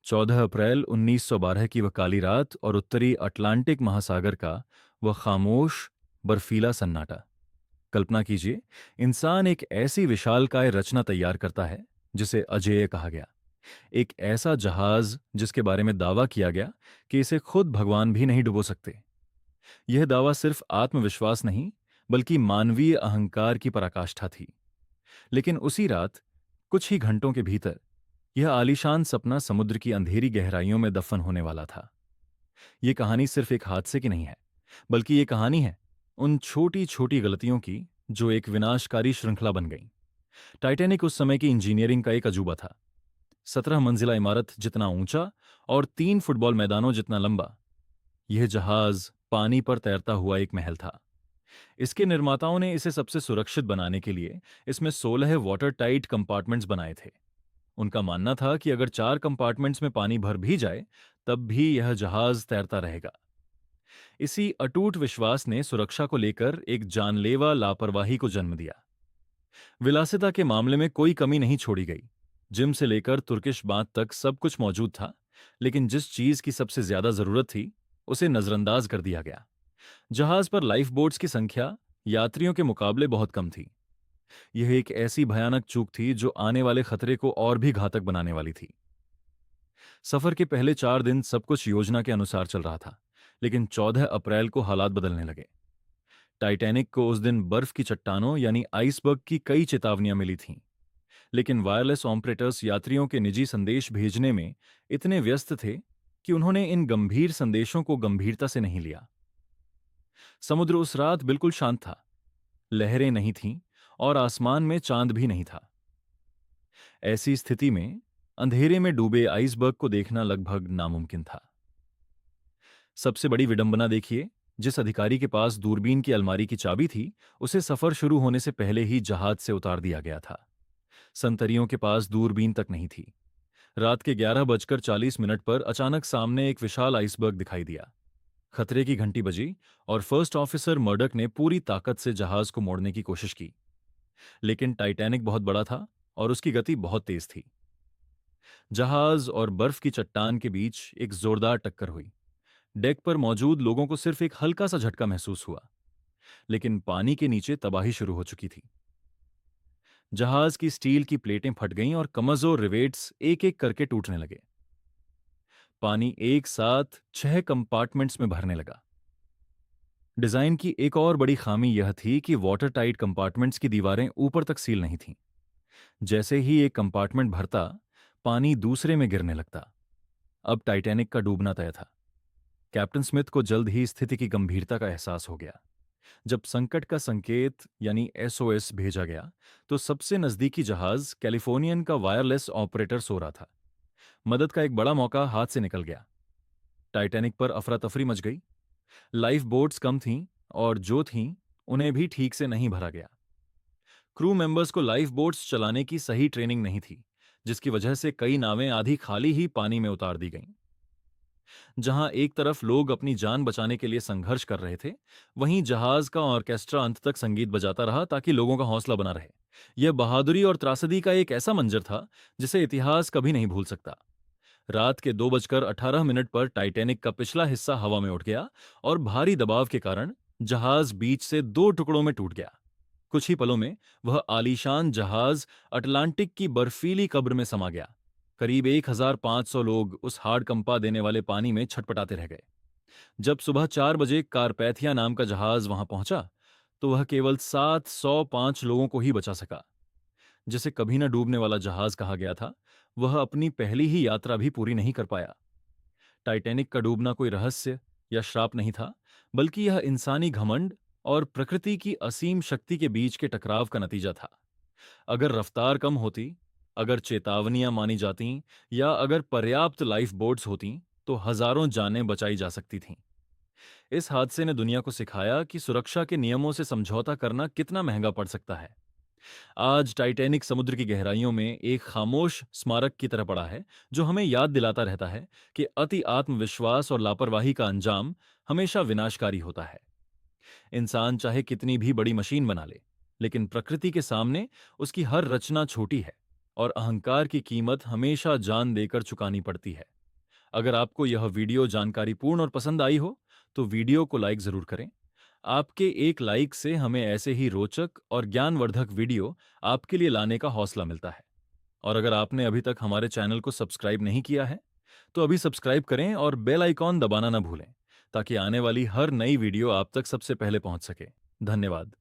14 अप्रैल 1912 की वह काली रात और उत्तरी अटलांटिक महासागर का वह खामोश बर्फीला सन्नाटा। कल्पना कीजिए, इंसान एक ऐसी विशालकाय रचना तैयार करता है जिसे अजेय कहा गया। एक ऐसा जहाज जिसके बारे में दावा किया गया कि इसे खुद भगवान भी नहीं डुबो सकते। यह दावा सिर्फ आत्मविश्वास नहीं, बल्कि मानवीय अहंकार की पराकाष्ठा थी। लेकिन उसी रात, कुछ ही घंटों के भीतर, यह आलीशान सपना समुद्र की अंधेरी गहराइयों में दफन होने वाला था। यह कहानी सिर्फ एक हादसे की नहीं है, बल्कि यह कहानी है उन छोटी छोटी गलतियों की जो एक विनाशकारी श्रृंखला बन गई। टाइटैनिक उस समय की इंजीनियरिंग का एक अजूबा था। 17 मंजिला इमारत जितना ऊंचा और 3 फुटबॉल मैदानों जितना लंबा, यह जहाज पानी पर तैरता हुआ एक महल था। इसके निर्माताओं ने इसे सबसे सुरक्षित बनाने के लिए इसमें 16 वाटर टाइट कंपार्टमेंट्स बनाए थे। उनका मानना था कि अगर 4 कंपार्टमेंट्स में पानी भर भी जाए, तब भी यह जहाज तैरता रहेगा। इसी अटूट विश्वास ने सुरक्षा को लेकर एक जानलेवा लापरवाही को जन्म दिया। विलासिता के मामले में कोई कमी नहीं छोड़ी गई। जिम से लेकर तुर्किश बाथ तक सब कुछ मौजूद था, लेकिन जिस चीज की सबसे ज्यादा जरूरत थी, उसे नजरअंदाज कर दिया गया। जहाज पर लाइफ बोट्स की संख्या यात्रियों के मुकाबले बहुत कम थी। यह एक ऐसी भयानक चूक थी जो आने वाले खतरे को और भी घातक बनाने वाली थी। सफर के पहले 4 दिन सब कुछ योजना के अनुसार चल रहा था, लेकिन 14 अप्रैल को हालात बदलने लगे। टाइटैनिक को उस दिन बर्फ की चट्टानों यानी आइसबर्ग की कई चेतावनियां मिली थीं, लेकिन वायरलेस ऑपरेटर्स यात्रियों के निजी संदेश भेजने में इतने व्यस्त थे कि उन्होंने इन गंभीर संदेशों को गंभीरता से नहीं लिया। समुद्र उस रात बिल्कुल शांत था। लहरें नहीं थीं और आसमान में चांद भी नहीं था। ऐसी स्थिति में अंधेरे में डूबे आइसबर्ग को देखना लगभग नामुमकिन था। सबसे बड़ी विडंबना देखिए, जिस अधिकारी के पास दूरबीन की अलमारी की चाबी थी, उसे सफर शुरू होने से पहले ही जहाज से उतार दिया गया था। संतरियों के पास दूरबीन तक नहीं थी। रात के 11:40 पर अचानक सामने एक विशाल आइसबर्ग दिखाई दिया। खतरे की घंटी बजी और फर्स्ट ऑफिसर मर्डक ने पूरी ताकत से जहाज को मोड़ने की कोशिश की। लेकिन टाइटैनिक बहुत बड़ा था और उसकी गति बहुत तेज थी। जहाज और बर्फ की चट्टान के बीच एक जोरदार टक्कर हुई। डेक पर मौजूद लोगों को सिर्फ एक हल्का सा झटका महसूस हुआ, लेकिन पानी के नीचे तबाही शुरू हो चुकी थी। जहाज की स्टील की प्लेटें फट गईं और कमजोर रिवेट्स एक एक करके टूटने लगे। पानी एक साथ 6 कंपार्टमेंट्स में भरने लगा। डिजाइन की एक और बड़ी खामी यह थी कि वाटर टाइट कंपार्टमेंट्स की दीवारें ऊपर तक सील नहीं थीं। जैसे ही एक कंपार्टमेंट भरता, पानी दूसरे में गिरने लगता। अब टाइटैनिक का डूबना तय था। कैप्टन स्मिथ को जल्द ही स्थिति की गंभीरता का एहसास हो गया। जब संकट का संकेत यानी एसओएस भेजा गया, तो सबसे नजदीकी जहाज कैलिफोर्नियन का वायरलेस ऑपरेटर सो रहा था। मदद का एक बड़ा मौका हाथ से निकल गया। टाइटैनिक पर अफरा तफरी मच गई। लाइफ बोट्स कम थीं और जो थीं, उन्हें भी ठीक से नहीं भरा गया। क्रू मेंबर्स को लाइफ बोट्स चलाने की सही ट्रेनिंग नहीं थी, जिसकी वजह से कई नावें आधी खाली ही पानी में उतार दी गईं। जहां एक तरफ लोग अपनी जान बचाने के लिए संघर्ष कर रहे थे, वहीं जहाज का ऑर्केस्ट्रा अंत तक संगीत बजाता रहा ताकि लोगों का हौसला बना रहे। यह बहादुरी और त्रासदी का एक ऐसा मंजर था जिसे इतिहास कभी नहीं भूल सकता। रात के 2:18 पर टाइटैनिक का पिछला हिस्सा हवा में उठ गया और भारी दबाव के कारण जहाज बीच से 2 टुकड़ों में टूट गया। कुछ ही पलों में वह आलीशान जहाज अटलांटिक की बर्फीली कब्र में समा गया। करीब 1500 लोग उस हाड़ कंपा देने वाले पानी में छटपटाते रह गए। जब सुबह 4 बजे कारपैथिया नाम का जहाज वहां पहुंचा, तो वह केवल 705 लोगों को ही बचा सका। जिसे कभी न डूबने वाला जहाज कहा गया था, वह अपनी पहली ही यात्रा भी पूरी नहीं कर पाया। टाइटैनिक का डूबना कोई रहस्य या श्राप नहीं था, बल्कि यह इंसानी घमंड और प्रकृति की असीम शक्ति के बीच के टकराव का नतीजा था। अगर रफ्तार कम होती, अगर चेतावनियां मानी जातीं या अगर पर्याप्त लाइफ बोट्स होतीं, तो हजारों जानें बचाई जा सकती थीं। इस हादसे ने दुनिया को सिखाया कि सुरक्षा के नियमों से समझौता करना कितना महंगा पड़ सकता है। आज टाइटैनिक समुद्र की गहराइयों में एक खामोश स्मारक की तरह पड़ा है, जो हमें याद दिलाता रहता है कि अति आत्मविश्वास और लापरवाही का अंजाम हमेशा विनाशकारी होता है। इंसान चाहे कितनी भी बड़ी मशीन बना ले, लेकिन प्रकृति के सामने उसकी हर रचना छोटी है और अहंकार की कीमत हमेशा जान देकर चुकानी पड़ती है। अगर आपको यह वीडियो जानकारीपूर्ण और पसंद आई हो तो वीडियो को लाइक जरूर करें। आपके एक लाइक से हमें ऐसे ही रोचक और ज्ञानवर्धक वीडियो आपके लिए लाने का हौसला मिलता है। और अगर आपने अभी तक हमारे चैनल को सब्सक्राइब नहीं किया है तो अभी सब्सक्राइब करें और बेल आइकॉन दबाना ना भूलें ताकि आने वाली हर नई वीडियो आप तक सबसे पहले पहुंच सके। धन्यवाद।